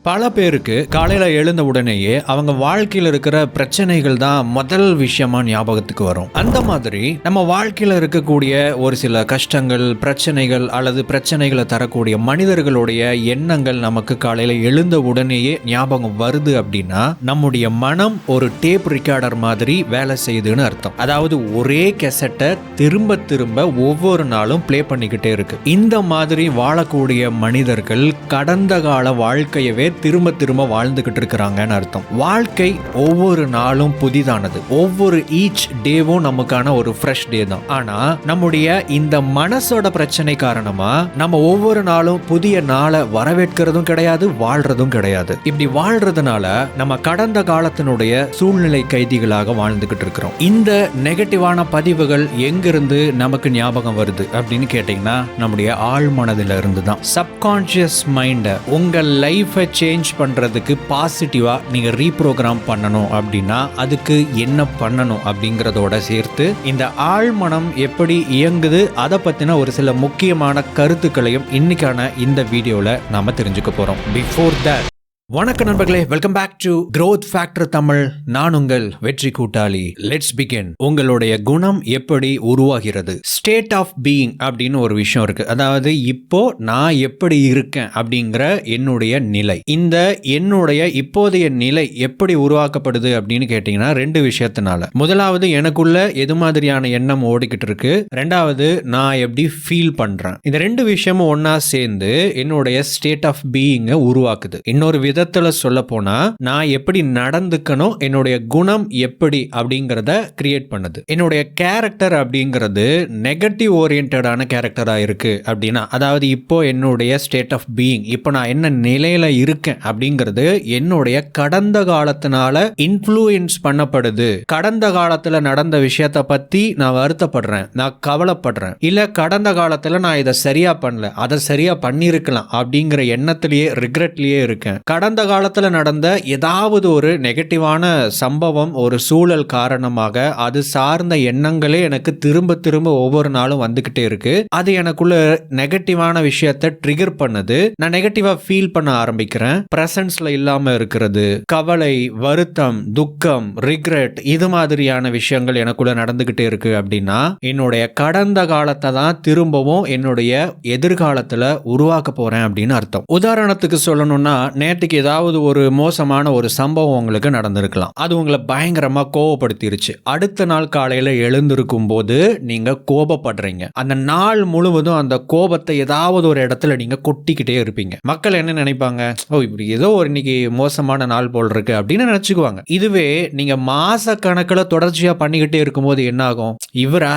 பல பேருக்கு காலையில எழுந்த உடனேயே அவங்க வாழ்க்கையில இருக்கிற பிரச்சனைகள் தான் முதல் விஷயமா ஞாபகத்துக்கு வரும். அந்த மாதிரி நம்ம வாழ்க்கையில இருக்கக்கூடிய ஒரு சில கஷ்டங்கள், பிரச்சனைகள் அல்லது பிரச்சனைகளை தரக்கூடிய மனிதர்களுடைய எண்ணங்கள் நமக்கு காலையில எழுந்த உடனேயே ஞாபகம் வருது அப்படின்னா நம்முடைய மனம் ஒரு டேப் ரெக்கார்டர் மாதிரி வேலை செய்யுதுன்னு அர்த்தம். அதாவது ஒரே கேசட்டை திரும்ப திரும்ப ஒவ்வொரு நாளும் பிளே பண்ணிக்கிட்டே இருக்கு. இந்த மாதிரி வாழக்கூடிய மனிதர்கள் கடந்த கால வாழ்க்கையவே திரும்ப திரும்ப வாழ்ந்துகிட்டு இருக்கிறாங்கன்னு அர்த்தம். வாழ்க்கை ஒவ்வொரு நாளும் புதிதானது. ஒவ்வொரு ஈச் டேவும் நமக்கான ஒரு ஃப்ரெஷ் டே தான். ஆனா நம்முடைய இந்த மனசோட பிரச்சனை காரணமா நம்ம ஒவ்வொரு நாளும் புதிய நாளை வரவேற்கிறதும் கிடையாது, வாழ்றதும் கிடையாது. இப்படி வாழ்றதுனால நம்ம கடந்த காலத்தினுடைய சூழ்நிலை கைதிகளாக வாழ்ந்துகிட்டு இருக்கிறோம். இந்த நெகட்டிவான பதிவுகள் எங்கிருந்து நமக்கு ஞாபகம் வருது அப்படின்னு கேட்டீங்கன்னா நம்முடைய ஆழ் மனதில இருந்து தான். சப்கான்ஷியஸ் மைண்டை உங்க லைஃபை சேஞ்ச் பண்றதுக்கு பாசிட்டிவா நீங்க ரீப்ரோகிராம் பண்ணணும் அப்படின்னா அதுக்கு என்ன பண்ணணும் அப்படிங்கறதோட சேர்த்து இந்த ஆழ்மனம் எப்படி இயங்குது அதை பத்தின ஒரு சில முக்கியமான கருத்துக்களையும் இன்னைக்கான இந்த வீடியோல நாம தெரிஞ்சுக்க போறோம். பிஃபோர் தட், வணக்கம் நண்பர்களே, welcome back to Growth Factor Tamil. நான் உங்கள் வெற்றி கூட்டாளி. Let's begin. உங்களுடைய குணம் எப்படி உருவாகிறது? ஸ்டேட் ஆஃப் பீயிங் அப்படின்னு ஒரு விஷயம் இருக்கு. அதாவது இப்போ நான் எப்படி இருக்கேன் அப்படிங்கிற என்னுடைய நிலை. இந்த என்னுடைய இப்போதைய நிலை எப்படி உருவாக்கப்படுது அப்படின்னு கேட்டீங்கன்னா ரெண்டு விஷயத்தினால. முதலாவது, எனக்குள்ள எது மாதிரியான எண்ணம் ஓடிக்கிட்டு இருக்கு. ரெண்டாவது, நான் எப்படி ஃபீல் பண்றேன். இந்த ரெண்டு விஷயமும் ஒன்னா சேர்ந்து என்னுடைய ஸ்டேட் ஆஃப் பீயிங்கை உருவாக்குது. இன்னொரு விதத்துல சொல்ல போனா நான் எப்படி நடந்துக்கணும், என்னுடைய குணம் எப்படி அப்படிங்கறத கிரியேட் பண்ணுது. என்னுடைய கேரக்டர் அப்படிங்கிறது நெகட்டிவ் ஓரியன்டான கேரக்டரா இருக்கு அப்படின்னா, அதாவது இப்போ என்னுடைய ஸ்டேட் ஆஃப் பீயிங், இப்போ நான் என்ன நிலையில இருக்கேன் அப்படிங்கிறது என்னுடைய கடந்த காலத்தினால இன்ஃப்ளூயன்ஸ் பண்ணப்படுது. கடந்த காலத்துல நடந்த விஷயத்த பத்தி நான் வருத்தப்படுறேன், நான் கவலைப்படுறேன், இல்ல கடந்த காலத்துல நான் இதை சரியா பண்ணல, அதை சரியா பண்ணிருக்கலாம் அப்படிங்கிற எண்ணத்திலேயே ரிக்ரெட்லயே இருக்கேன். கடந்த காலத்துல நடந்த ஏதாவது ஒரு நெகட்டிவான சம்பவம், ஒரு சூழல் காரணமாக அது சார்ந்த எண்ணங்களே எனக்கு திரும்ப திரும்ப ஒவ்வொரு நாளும் வந்துகிட்டே இருக்கு. அது எனக்குள்ள நெகட்டிவான விஷயத்தை ட்ரிகர் பண்ணுது. நான் நெகட்டிவா ஃபீல் பண்ண ஆரம்பிக்கிறேன். பிரசன்ஸ்ல இல்லாம இருக்கிறது, கவலை, வருத்தம், துக்கம், ரிக்ரெட், இது மாதிரியான விஷயங்கள் எனக்குள்ள நடந்துகிட்டே இருக்கு அப்படின்னா என்னுடைய கடந்த காலத்தை தான் திரும்பவும் என்னுடைய எதிர்காலத்துல உருவாக்க போறேன் அப்படின்னு அர்த்தம். உதாரணத்துக்கு சொல்லணும்னா, நேற்றுக்கு ஏதாவது ஒரு மோசமான ஒரு சம்பவம் உங்களுக்கு நடந்திருக்கலாம். அது உங்களை பயங்கரமா கோபப்படுத்திருச்சு. அடுத்த நாள் காலையில எழுந்திருக்கும் போது நீங்க கோபப்படுறீங்க. அந்த நாள் முழுவதும் அந்த கோபத்தை ஏதாவது ஒரு இடத்துல நீங்க கொட்டிக்கிட்டே இருப்பீங்க. மக்கள் என்ன நினைப்பாங்க? ஓ, இப்படி ஏதோ ஒரு இன்னைக்கு மோசமான நாள் போல் இருக்கு அப்படின்னு நினைச்சுக்குவாங்க. இதுவே நீங்க மாச கணக்குல தொடர்ச்சியா பண்ணிக்கிட்டே இருக்கும்போது என்ன ஆகும்? இவர்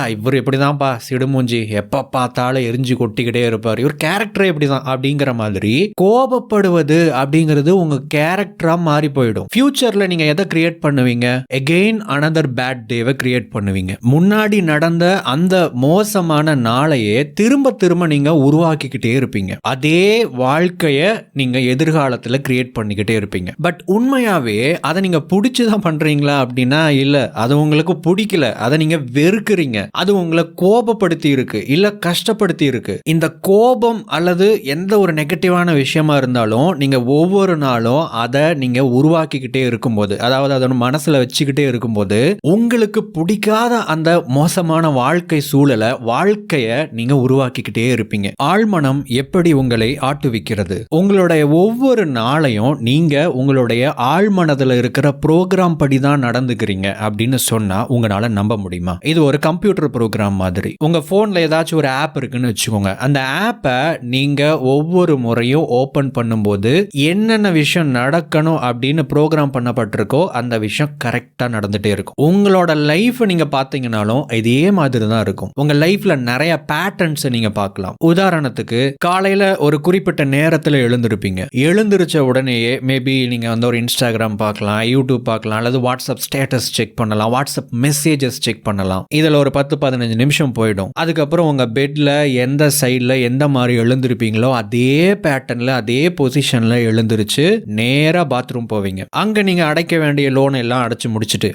எப்படிதான்ப்பா சிடுமூஞ்சி, எப்ப பார்த்தாலும் எரிஞ்சு கொட்டிக்கிட்டே இருப்பார், இவர் கேரக்டரே இப்படிதான் அப்படிங்கிற மாதிரி கோபப்படுவது அப்படிங்கிறது உங்க கேரக்டரா மாறி போயிடும். ஃபியூச்சர்ல நீங்க எதை கிரியேட் பண்ணுவீங்க? அகைன் another bad டேவை கிரியேட் பண்ணுவீங்க. முன்னாடி நடந்த அந்த மோசமான நாளையே திரும்ப திரும்ப நீங்க உருவாக்கிக்கிட்டே இருப்பீங்க. அதே வாழ்க்கைய நீங்க எதிர்காலத்துல கிரியேட் பண்ணிக்கிட்டே இருப்பீங்க. பட் உண்மையாவே அதை நீங்க பிடிச்சுதான் பண்றீங்களா அப்படின்னா இல்ல, அது உங்களுக்கு பிடிக்கல, அதை நீங்க வெறுக்கிறீங்க. அது உங்களை கோபப்படுத்தி இருக்கு, இல்ல கஷ்டப்படுத்தி இருக்கு. இந்த கோபம் அல்லது எந்த ஒரு நெகட்டிவான விஷயமா இருந்தாலும் நீங்க ஒவ்வொரு நாளும் அதை நீங்க உருவாக்கிக்கிட்டே இருக்கும்போது, அதாவது அதோட மனசுல வச்சுக்கிட்டே இருக்கும்போது உங்களுக்கு பிடிக்காத அந்த மோசமான வாழ்க்கை சூழலை, வாழ்க்கைய நீங்க உருவாக்கிக்கிட்டே இருப்பீங்க. ஆழ்மனம் எப்படி உங்களை ஆட்டுவிக்கிறது? உங்களுடைய ஒவ்வொரு நாளையும் நீங்க உங்களுடைய ஆழ்மனதுல இருக்கிற ப்ரோக்ராம் படி தான் நடந்துக்கிறீங்க அப்படின்னு சொன்னா உங்களால நம்ப முடியுமா? இது ஒரு கம்ப்யூட்டர் ப்ரோக்ராம் மாதிரி. உங்க போன்ல ஏதாச்சும் ஒரு ஆப் இருக்குன்னு வச்சுக்கோங்க. அந்த ஆப்பை நீங்க ஒவ்வொரு முறையும் ஓபன் பண்ணும்போது என்னென்ன விஷயம் நடக்கணும் அப்படின்னு ப்ரோக்ராம் பண்ணப்பட்டிருக்கோ அந்த விஷயம் கரெக்டா நடந்துட்டே இருக்கும். உங்களோட லைஃப் நீங்க பாத்தீங்கன்னாலும் இதே மாதிரி தான் இருக்கும். உங்க லைஃப்ல நிறைய பேட்டர்ன்ஸ் நீங்க பார்க்கலாம். உதாரணத்துக்கு, காலையில ஒரு குறிப்பிட்ட நேரத்துல எழுந்திருப்பீங்க. எழுந்திருச்ச உடனேயே மேபி நீங்க வந்து ஒரு இன்ஸ்டாகிராம் பார்க்கலாம், யூடியூப் பார்க்கலாம், அல்லது வாட்ஸ்அப் ஸ்டேட்டஸ் செக் பண்ணலாம், வாட்ஸ்அப் மெசேஜஸ் செக் பண்ணலாம். இதுல ஒரு 10-15 நிமிஷம் போயிடும். அதுக்கப்புறம் உங்க பெட்ல எந்த சைட்ல எந்த மாதிரி எழுந்திருப்பீங்களோ அதே பேட்டர்ன்ல அதே பொசிஷன்ல எழுந்திருச்சு முடிச்சு நேரா பாத்ரூம் போவீங்க. அங்க நீங்க அடைக்க வேண்டிய லோன் எல்லாம் அடைச்சு முடிச்சுட்டு,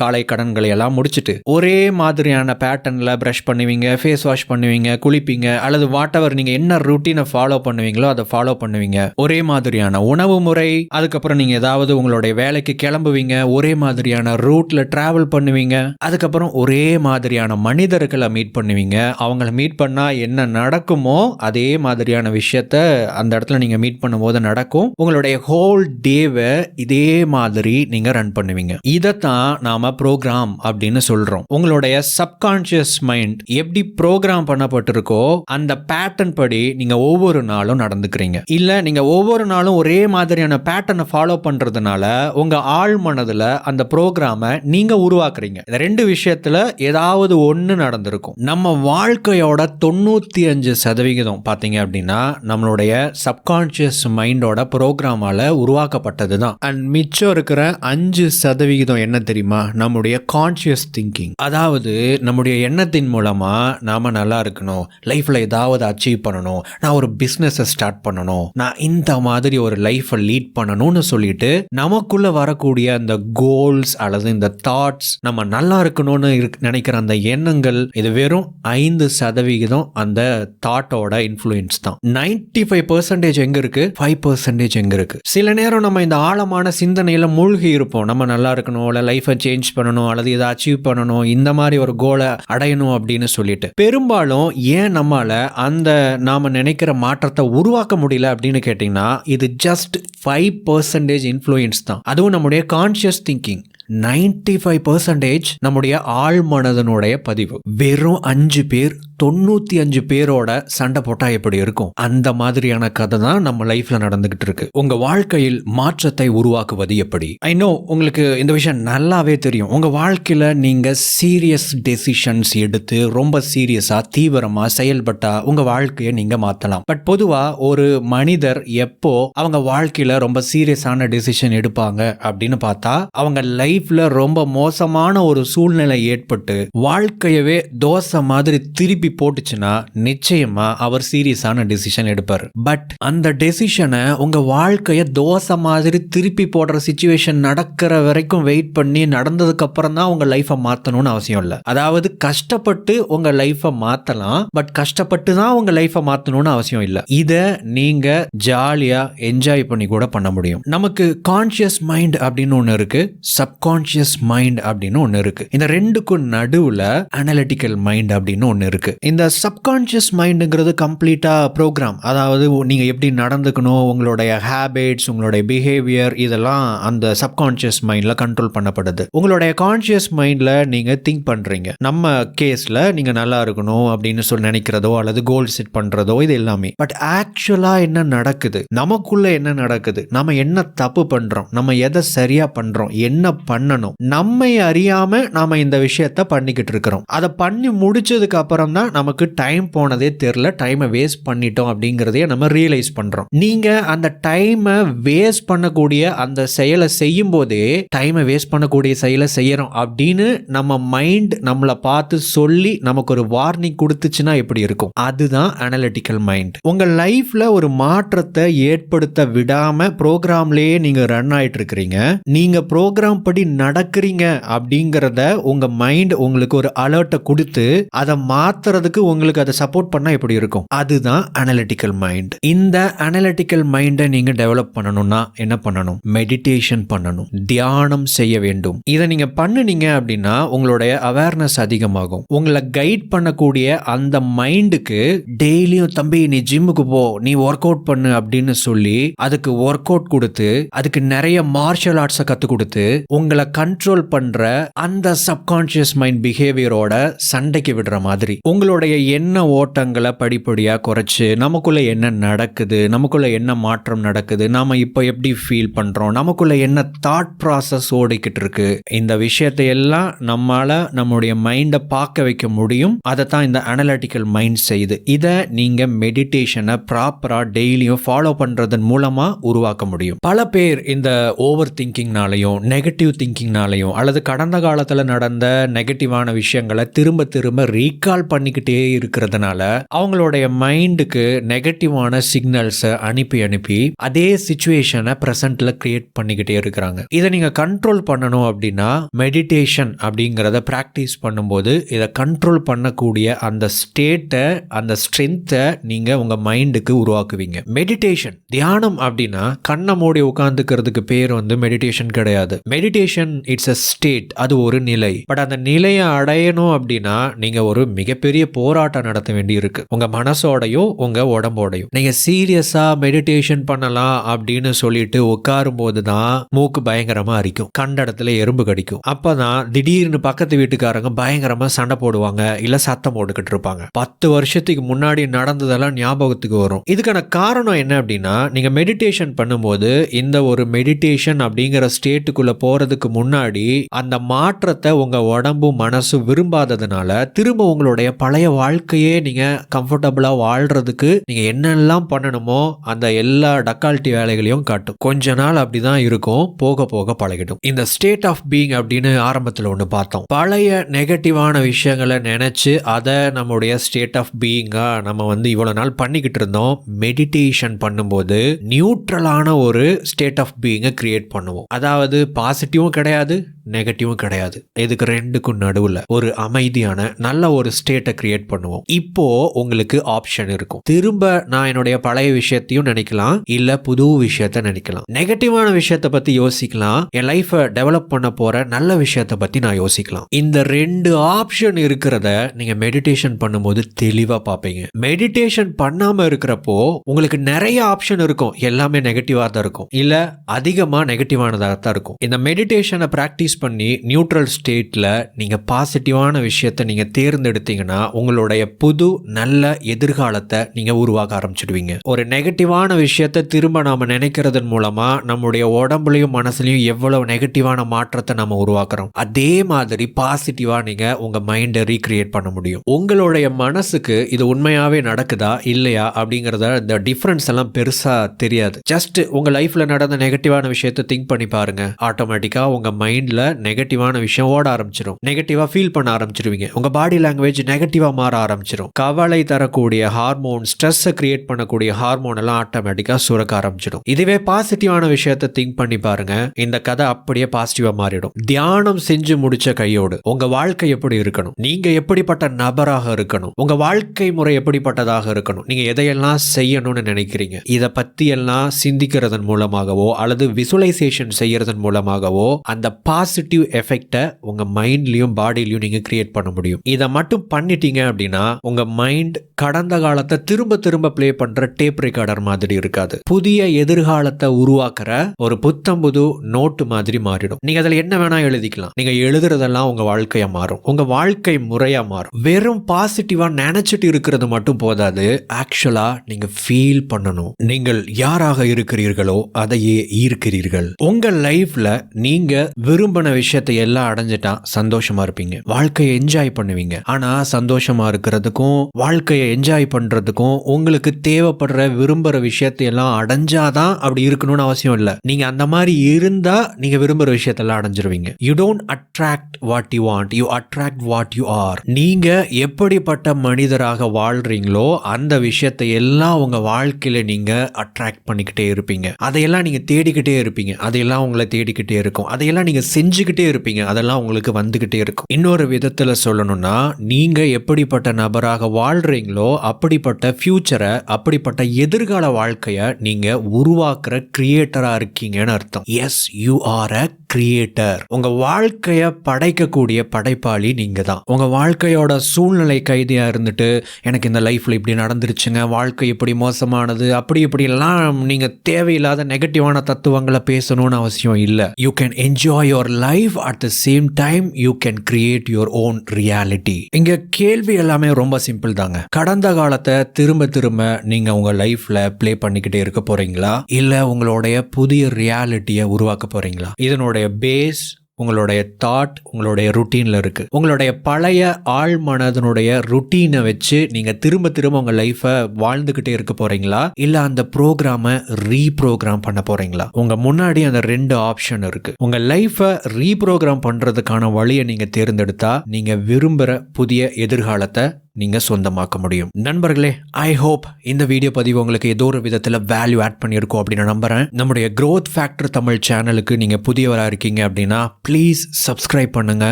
காலை கடன்களை எல்லாம் முடிச்சுட்டு ஒரே மாதிரியான பேட்டர்ன்ல பிரஷ் பண்ணுவீங்க, ஃபேஸ் வாஷ் பண்ணுவீங்க, குளிப்பீங்க, அல்லது வாட் எவர் நீங்க என்ன ரூட்டீனை ஃபாலோ பண்ணுவீங்களோ அதை ஃபாலோ பண்ணுவீங்க. ஒரே மாதிரியான உணவு முறை, அதுக்கப்புறம் நீங்க ஏதாவது உங்களுடைய வேலைக்கு கிளம்புவீங்க, ஒரே மாதிரியான ரூட்ல டிராவல் பண்ணுவீங்க, அதுக்கப்புறம் ஒரே மாதிரியான மனிதர்களை மீட் பண்ணுவீங்க. அவங்கள மீட் பண்ணா என்ன நடக்குமோ அதே மாதிரியான விஷயத்த அந்த இடத்துல நீங்க மீட் பண்ணும்போது நடக்கும். உங்களுடைய ஹோல் டேவை இதே மாதிரி நீங்க ரன் பண்ணுவீங்க. இதைத்தான் நாம ப்ரோக்ராம் அப்படின்னு சொல்றோம். உங்களுடைய சப்கான்ஷியஸ் மைண்ட் எப்படி ப்ரோக்ராம் பண்ணப்பட்டிருக்கோ அந்த பேட்டர்ன் படி நீங்க ஒவ்வொரு நாளும் நடந்துக்கிறீங்க. இல்ல நீங்க ஒவ்வொரு நாளும் ஒரே மாதிரியான பேட்டர்னை ஃபாலோ பண்றதுனால உங்க ஆழ் மனதுல அந்த ப்ரோக்ராமை நீங்க உருவாக்குறீங்க. இந்த ரெண்டு விஷயத்துல ஏதாவது ஒண்ணு நடந்திருக்கும். நம்ம வாழ்க்கையோட 95% பாத்தீங்க அப்படின்னா நம்மளுடைய சப்கான்ஷியஸ் மைண்டோட ப்ரோக்ராமால உருவாக்கப்பட்டது தான். அண்ட் மிச்சம் இருக்கிற 5% என்ன தெரியுமா? நம்முடைய கான்ஷியஸ் திங்கிங். அதாவது நம்முடைய எண்ணத்தின் மூலமா நாம நல்லா இருக்கணும், லைஃப்ல ஏதாவது அச்சீவ் பண்ணணும், நான் ஒரு பிசினஸ் ஸ்டார்ட் பண்ணணும், நான் இந்த மாதிரி ஒரு லைஃபை லீட் பண்ணணும்னு சொல்லிட்டு நமக்குள்ள வரக்கூடிய அந்த கோல்ஸ் அல்லது இந்த தாட்ஸ், நம்ம நல்லா இருக்கணும்னு நினைக்கிற அந்த எண்ணங்கள், இது வெறும் 5% அந்த தாட்டோட இன்ஃப்ளூயன்ஸ் தான். 95% எங்க இருக்கு, 5% எங்க இருக்கு. சில நேரம் நம்ம இந்த ஆழமான சிந்தனையில மூழ்கி இருப்போம். நம்ம நல்லா இருக்கணும், இல்ல லைஃபை சேஞ்ச் பண்ணணும், அல்லது இதை அச்சீவ் பண்ணணும், இந்த மாதிரி ஒரு கோலை அடையணும் அப்படின்னு சொல்லிட்டு பெரும்பாலும் ஏன் நம்மால அந்த நாம நினைக்கிற மாற்றத்தை உருவாக்க முடியல அப்படின்னு கேட்டீங்கன்னா இது ஜஸ்ட் 5% இன்ஃப்ளூயன்ஸ் தான். அதுவும் நம்முடைய கான்ஷியஸ் திங்கிங். 95% நம்முடைய ஆழ்மனதனுடைய பதிவு. வெறும் 5 பேர் 95 பேரோட சண்டை போட்டா எப்படி இருக்கும்? அந்த மாதிரியான கதை தான் நம்ம லைஃப்ல நடந்துகிட்டு இருக்கு. உங்க வாழ்க்கையில் மாற்றத்தை உருவாக்குவது எப்படி? ஐ நோ உங்களுக்கு இந்த விஷயம் நல்லாவே தெரியும். உங்க வாழ்க்கையில நீங்க சீரியஸ் டெசிஷன்ஸ் எடுத்து ரொம்ப சீரியஸா தீவிரமா செயல்பட்டா உங்க வாழ்க்கையை நீங்க மாத்தலாம். பட் பொதுவா ஒரு மனிதர் எப்போ அவங்க வாழ்க்கையில ரொம்ப சீரியஸான டெசிஷன் எடுப்பாங்க அப்படின்னு பார்த்தா அவங்க லைஃப்ல ரொம்ப மோசமான ஒரு சூழ்நிலை ஏற்பட்டு வாழ்க்கையவே தோசை மாதிரி திருப்பி போட்டுச்சுன்னா நிச்சயமா அவர் சீரியஸான டெசிஷன் எடுப்பார். பட் அந்த டெசிஷனை உங்க வாழ்க்கைய தோசை மாதிரி திருப்பி போடுற சிச்சுவேஷன் நடக்கிற வரைக்கும் வெயிட் பண்ணி நடந்ததுக்கு அப்புறம் தான் உங்க லைஃபை மாத்தணும்னு அவசியம் இல்லை. அதாவது கஷ்டப்பட்டு உங்க லைஃபை மாத்தலாம், பட் கஷ்டப்பட்டு தான் உங்க லைஃபை மாத்தணும்னு அவசியம் இல்லை. இத நீங்க ஜாலியா என்ஜாய் பண்ணி கூட பண்ண முடியும். நமக்கு கான்ஷியஸ் மைண்ட் அப்படின்னு ஒண்ணு இருக்கு, சப்கான்ஷியஸ் மைண்ட் அப்படின்னு ஒண்ணு இருக்கு. இந்த ரெண்டுக்கும் நடுவுல அனலிட்டிக்கல் மைண்ட் அப்படின்னு ஒண்ணு இருக்கு. இந்த சப்கான்ஷியஸ் மைண்டுங்கிறது கம்ப்ளீட்டா ப்ரோக்ராம். அதாவது நீங்க எப்படி நடந்துக்கணும், உங்களுடைய ஹேபிட்ஸ், உங்களுடைய பிஹேவியர், இதெல்லாம் அந்த சப்கான்ஷியஸ் மைண்ட்ல கண்ட்ரோல் பண்ணப்படுது. உங்களுடைய கான்ஷியஸ் மைண்ட்ல நீங்க திங்க் பண்றீங்க. நம்ம கேஸ்ல நீங்க நல்லா இருக்கணும் அப்படின்னு சொல்லி நினைக்கிறதோ அல்லது கோல் செட் பண்றதோ இது எல்லாமே. பட் ஆக்சுவலா என்ன நடக்குது, நமக்குள்ள என்ன நடக்குது, நம்ம என்ன தப்பு பண்றோம், நம்ம எதை சரியா பண்றோம், என்ன பண்ணணும், நம்மை அறியாம நாம இந்த விஷயத்த பண்ணிக்கிட்டு இருக்கிறோம். அதை பண்ணி முடிச்சதுக்கு அப்புறம் தான் நமக்கு டைம் போனதே தெரியல, டைமை வேஸ்ட் பண்ணிட்டோம் அப்படிங்கிறதையே நம்ம ரியலைஸ் பண்றோம். நீங்க அந்த டைமை வேஸ்ட் பண்ணக்கூடிய அந்த செயலை செய்யும் போதே டைமை வேஸ்ட் பண்ணக்கூடிய செயலை செய்யறோம் அப்படின்னு நம்ம மைண்ட் நம்மளை பார்த்து சொல்லி நமக்கு ஒரு வார்னிங் கொடுத்துச்சுன்னா எப்படி இருக்கும்? அதுதான் அனலிட்டிக்கல் மைண்ட். உங்க லைஃப்ல ஒரு மாற்றத்தை ஏற்படுத்த விடாம ப்ரோக்ராம்லயே நீங்க ரன் ஆயிட்டு இருக்கிறீங்க. நீங்க ப்ரோக்ராம் படி நடக்கிறீங்க அப்படிங்கறத உங்க மைண்ட் உங்களுக்கு ஒரு அலர்ட்டை கொடுத்து அதை மாத்துறதுக்கு உங்களுக்கு அதை சப்போர்ட் பண்ணா எப்படி இருக்கும்? அதுதான் அனலிட்டிக்கல் மைண்ட். இந்த அனலிட்டிக்கல் மைண்டை நீங்க டெவலப் பண்ணணும்னா என்ன பண்ணணும்? மெடிடேஷன் பண்ணணும், தியானம் செய்ய வேண்டும். இதை நீங்க பண்ணுனீங்க அப்படின்னா உங்களுடைய அவேர்னஸ் அதிகமாகும். உங்களை கைட் பண்ணக்கூடிய அந்த மைண்டுக்கு டெய்லியும் தம்பி நீ ஜிம்முக்கு போ, நீ ஒர்க் அவுட் பண்ணு அப்படின்னு சொல்லி அதுக்கு ஒர்க் அவுட் கொடுத்து அதுக்கு நிறைய மார்ஷல் ஆர்ட்ஸை கத்து கொடுத்து உங்களை கண்ட்ரோல் பண்ற அந்த சப்கான்ஷியஸ் மைண்ட் பிஹேவியரோட சண்டைக்கு விடுற மாதிரி உங்களுடைய எண்ண ஓட்டங்களை படிப்படியா குறைச்சு நமக்குள்ள என்ன நடக்குது, நமக்குள்ள என்ன மாற்றம் நடக்குது, நாம இப்ப எப்படி ஃபீல் பண்றோம், நமக்குள்ள என்ன தாட் ப்ராசஸ் ஓடிக்கிட்டு இருக்கு, இந்த விஷயத்தை எல்லாம் நம்மால நம்முடைய மைண்டை பார்க்க வைக்க முடியும். அதை தான் இந்த அனலிட்டிக்கல் மைண்ட் செய்யுது. இதை நீங்க மெடிடேஷனை ப்ராப்பரா டெய்லியும் ஃபாலோ பண்றதன் மூலமா உருவாக்க முடியும். பல பேர் இந்த ஓவர் திங்கிங்னாலையும் நெகட்டிவ் திங்கிங்னாலையும் அல்லது கடந்த காலத்தில் நடந்த நெகட்டிவான விஷயங்களை திரும்ப திரும்ப ரீகால் பண்ணிக்கிட்டே இருக்கிறதுனால அவங்களுடைய மைண்டுக்கு நெகட்டிவான சிக்னல்ஸை அனுப்பி அனுப்பி அதே சிச்சுவேஷனை ப்ரெசென்ட்ல கிரியேட் பண்ணிக்கிட்டே இருக்கிறாங்க. இதை நீங்க கண்ட்ரோல் பண்ணணும் அப்படின்னா மெடிடேஷன் அப்படிங்கிறத ப்ராக்டிஸ் பண்ணும்போது இதை கண்ட்ரோல் பண்ணக்கூடிய அந்த ஸ்டேட்டை, அந்த ஸ்ட்ரென்த்தை நீங்க உங்க மைண்டுக்கு உருவாக்குவீங்க. மெடிடேஷன், தியானம் அப்படின்னா கண்ணை மூடி உட்கார்ந்துக்கிறதுக்கு பேர் மெடிடேஷன் கிடையாது. மெடிடேஷன் இட்ஸ் அ ஸ்டேட், அது ஒரு நிலை. பட் அந்த நிலையை அடையணும் அப்படின்னா நீங்க ஒரு மிகப்பெரிய போராட்டம் நடத்த வேண்டி இருக்கு, உங்க மனசோடையும் உங்க உடம்போடையும். நீங்க சீரியஸா மெடிடேஷன் பண்ணலாம் அப்படின்னு சொல்லிட்டு உட்காரும் போதுதான் மூக்கு பயங்கரமா அரிக்கும், கண்ட இடத்துல எறும்பு கடிக்கும். அப்பதான் திடீர்னு பக்கத்து வீட்டுக்காரங்க பயங்கரமா சண்டை போடுவாங்க, இல்ல சத்தம் போட்டுக்கிட்டு இருப்பாங்க. 10 வருஷத்துக்கு முன்னாடி நடந்ததெல்லாம் ஞாபகத்துக்கு வரும். இதுக்கான காரணம் என்ன அப்படின்னா, நீங்க மெடிடேஷன் பண்ணும்போது இந்த ஒரு மெடிடேஷன் அப்படிங்கிற ஸ்டேட்டுக்குள்ள போறதுக்கு முன்னாடி அந்த மாற்றத்தை உங்க உடம்பும் மனசும் விரும்பாததுனால திரும்ப உங்களுடைய பழைய வாழ்க்கையே நீங்க கம்ஃபர்டபுளா வாழ்றதுக்கு நீங்க என்னெல்லாம் பண்ணணுமோ அந்த எல்லா டக்கால்ட்டி வேலைகளையும் காட்டும். கொஞ்ச நாள் அப்படிதான் இருக்கும், போக போக பழகிடும். இந்த ஸ்டேட் ஆஃப் பீயிங் அப்படின்னு ஆரம்பத்தில் ஒன்று பார்த்தோம். பழைய நெகட்டிவான விஷயங்களை நினைச்சு அதை நம்முடைய ஸ்டேட் ஆஃப் பீயிங்கா நம்ம இவ்வளவு நாள் பண்ணிக்கிட்டு இருந்தோம். மெடிடேஷன் பண்ணும்போது நியூட்ரலான ஒரு ஸ்டேட் ஆஃப் பீயிங்கை கிரியேட் பண்ணுவோம். அதாவது பாசிட்டிவும் கிடையாது, நெகட்டிவும் கிடையாது, இதுக்கு ரெண்டுக்கும் நடுவில் ஒரு அமைதியான நல்ல ஒரு ஸ்டேட்டை கிரியேட் பண்ணுவோம். இப்போ உங்களுக்கு ஆப்ஷன் இருக்கும். திரும்ப நான் என்னுடைய பழைய விஷயத்தையும் நினைக்கலாம், இல்ல புது விஷயத்தை நினைக்கலாம். நெகட்டிவான விஷயத்தை பத்தி யோசிக்கலாம், என் லைஃபை டெவலப் பண்ண போற நல்ல விஷயத்தை பத்தி நான் யோசிக்கலாம். இந்த 2 ஆப்ஷன் இருக்கிறத நீங்க மெடிடேஷன் பண்ணும்போது தெளிவா பார்ப்பீங்க. மெடிடேஷன் பண்ணாம இருக்கிறப்போ உங்களுக்கு நிறைய ஆப்ஷன் இருக்கும், எல்லாமே நெகட்டிவா தான் இருக்கும், இல்ல அதிகமா நெகட்டிவானதாக தான் இருக்கும். இந்த மெடிடேஷனை பிராக்டிஸ் பண்ணி நியூட்ரல் ஸ்டேட்ல நீங்க பாசிட்டிவான விஷயத்தை நீங்க தேர்ந்தெடுத்தீங்கன்னா உங்களுடைய புது நல்ல எதிர்காலத்தை நீங்க உருவாக்க ஆரம்பிச்சிடுவீங்க. ஒரு நெகட்டிவான விஷயத்தை திரும்ப நாம நினைக்கிறதன் மூலமா நம்முடைய உடம்புலையும் மனசுலையும் எவ்வளவு நெகட்டிவான மாற்றத்தை நம்ம உருவாக்குறோம், அதே மாதிரி பாசிட்டிவா நீங்க உங்க மைண்டை ரீக்ரியேட் பண்ண முடியும். உங்களுடைய மனசுக்கு இது உண்மையாவே நடக்குதா இல்லையா அப்படிங்கறத இந்த டிஃபரன்ஸ் எல்லாம் பெருசா தெரியாது. ஜஸ்ட் உங்க லைஃப்ல நடந்த நெகட்டிவான விஷயத்தை திங்க் பண்ணி பாருங்க, ஆட்டோமேட்டிக்கா உங்க மைண்ட்ல நெகட்டிவான விஷயம் ஓட ஆரம்பிச்சிடும், நெகட்டிவா ஃபீல் பண்ண ஆரம்பிச்சிருவீங்க, உங்க பாடி லாங்குவேஜ் நெகட்டிவா மாற ஆரம்பிச்சிடும். கவலை தரக்கூடிய ஹார்மோன், ஸ்ட்ரெஸ் கிரியேட் பண்ணக்கூடிய ஹார்மோன் எல்லாம் ஆட்டோமேட்டிக்கா சுரக்க ஆரம்பிச்சிடும். இதுவே பாசிட்டிவான விஷயத்தை திங்க் பண்ணி பாருங்க, இந்த கதை அப்படியே பாசிட்டிவா மாறிடும். தியானம் செஞ்சு முடிச்ச கையோடு உங்க வாழ்க்கை எப்படி இருக்கணும், நீங்க எப்படிப்பட்ட நபராக இருக்கணும், உங்க வாழ்க்கை முறை எப்படிப்பட்டதாக இருக்கணும், நீங்க எதையெல்லாம் செய்யணும்னு நினைக்கிறீங்க, இதை பத்தி எல்லாம் சிந்திக்கிறதன் மூலமாகவோ அல்லது விசுவலைசேஷன் செய்யறதன் மூலமாகவோ அந்த பாசிட்டிவ் எஃபெக்டை உங்க மைண்ட்லயும் பாடியிலையும் நீங்க கிரியேட் பண்ண முடியும். இதை மட்டும் பண்ணிட்டீங்க அப்படின்னா உங்க மைண்ட் கடந்த காலத்தை திரும்ப திரும்ப பிளே பண்ற டேப் ரெக்கார்டர் மாதிரி இருக்காது, புதிய எதிர்காலத்தை உருவாக்குற ஒரு புத்தம் புது நோட்டு மாதிரி மாறிடும். நீங்க அதுல என்ன வேணா எழுதிக்கலாம், நீங்க எழுதுறதெல்லாம் உங்க வாழ்க்கையா மாறும், உங்க வாழ்க்கை முறையா மாறும். வெறும் பாசிட்டிவா நினைச்சிட்டு இருக்கிறது மட்டும் போதாது, ஆக்சுவலா நீங்க ஃபீல் பண்ணணும். நீங்கள் யாராக இருக்கிறீர்களோ அதையே ஈர்க்கிறீர்கள். உங்க லைஃப்ல நீங்க விரும்பின விஷயத்தை எல்லாம் அடைஞ்சிட்டா சந்தோஷமா இருப்பீங்க, வாழ்க்கையை என்ஜாய் பண்ணுவீங்க. ஆனா சந்தோஷமா இருக்கிறதுக்கும் வாழ்க்கையை என்ஜாய் பண்றதுக்கும் உங்களுக்கு தேவைப்படுற விரும்புற விஷயத்தை எல்லாம் அடைஞ்சாதான் அப்படி இருக்கணும்னு அவசியம் இல்லை. நீங்க அந்த மாதிரி இருந்தா நீங்க விரும்புற விஷயத்தெல்லாம் அடைஞ்சிருவீங்க. You don't attract what you want, you attract what you are. நீங்க எப்படிப்பட்ட மனிதராக வாழ்றீங்களோ அந்த விஷயத்தை எல்லாம் உங்க வாழ்க்கையில நீங்க அட்ராக்ட் பண்ணிக்கிட்டே இருப்பீங்க, அதையெல்லாம் நீங்க தேடிக்கிட்டே இருப்பீங்க, அதையெல்லாம் உங்களை தேடிக்கிட்டே இருக்கும், அதையெல்லாம் நீங்க செஞ்சுக்கிட்டே இருப்பீங்க, அதெல்லாம் உங்களுக்கு வந்துகிட்டே இருக்கும். இன்னொரு விதத்துல சொல்லணும்னா, நீங்க எப்படிப்பட்ட நபராக வாழ்றீங்களோ அப்படிப்பட்ட ஃபியூச்சரை, அப்படிப்பட்ட எதிர்கால வாழ்க்கைய நீங்க உருவாக்குற கிரியேட்டரா இருக்கீங்கன்னு அர்த்தம். Yes, you are a creator. உங்க வாழ்க்கைய படைக்கக்கூடிய படைப்பாளி நீங்க தான். உங்க வாழ்க்கையோட சூழ்நிலை கைதியா இருந்துட்டு எனக்கு இந்த லைஃப்ல இப்படி நடந்துருச்சுங்க, வாழ்க்கை இப்படி மோசமானது, அப்படி இப்படி எல்லாம் நீங்க தேவையில்லாத நெகட்டிவான தத்துவங்களை பேசணும்னு அவசியம் இல்லை. You can enjoy your life, at the same time you can create your own reality. இங்க கேள்வி எல்லாமே ரொம்ப சிம்பிள் தாங்க. கடந்த காலத்தை திரும்ப திரும்ப நீங்க உங்க லைஃப்ல பிளே பண்ணிக்கிட்டே இருக்க போறீங்களா, இல்ல உங்களுடைய புதிய ரியாலிட்டியை உருவாக்க போறீங்களா? இதனுடைய பேஸ் உங்களுடைய தாட் உங்களுடைய ருட்டீனில் இருக்குது. உங்களுடைய பழைய ஆழ் மனதனுடைய ருட்டீனை வச்சு நீங்கள் திரும்ப திரும்ப உங்கள் லைஃப்பை வாழ்ந்துக்கிட்டே இருக்க போகிறீங்களா, இல்லை அந்த ப்ரோக்ராமை ரீப்ரோக்ராம் பண்ண போகிறீங்களா? உங்கள் முன்னாடி அந்த 2 ஆப்ஷன் இருக்குது. உங்கள் லைஃப்பை ரீப்ரோக்ராம் பண்ணுறதுக்கான வழியை நீங்கள் தேர்ந்தெடுத்தா நீங்கள் விரும்புகிற புதிய எதிர்காலத்தை நீங்கள் சொந்தமாக்க முடியும். நண்பர்களே, ஐ ஹோப் இந்த வீடியோ பதிவு உங்களுக்கு ஏதோ ஒரு விதத்தில் வேல்யூ ஆட் பண்ணியிருக்கோம் அப்படின்னு நான் நம்புகிறேன். நம்முடைய growth factor தமிழ் சேனலுக்கு நீங்கள் புதியவராக இருக்கீங்க அப்படின்னா ப்ளீஸ் சப்ஸ்கிரைப் பண்ணுங்க.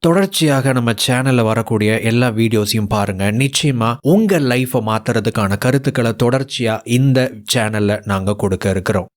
தொடர்ச்சியாக நம்ம சேனலில் வரக்கூடிய எல்லா வீடியோஸையும் பாருங்க. நிச்சயமா உங்கள் லைஃப்பை மாற்றுறதுக்கான கருத்துக்களை தொடர்ச்சியாக இந்த சேனலில் நாங்கள் கொடுக்க இருக்கிறோம்.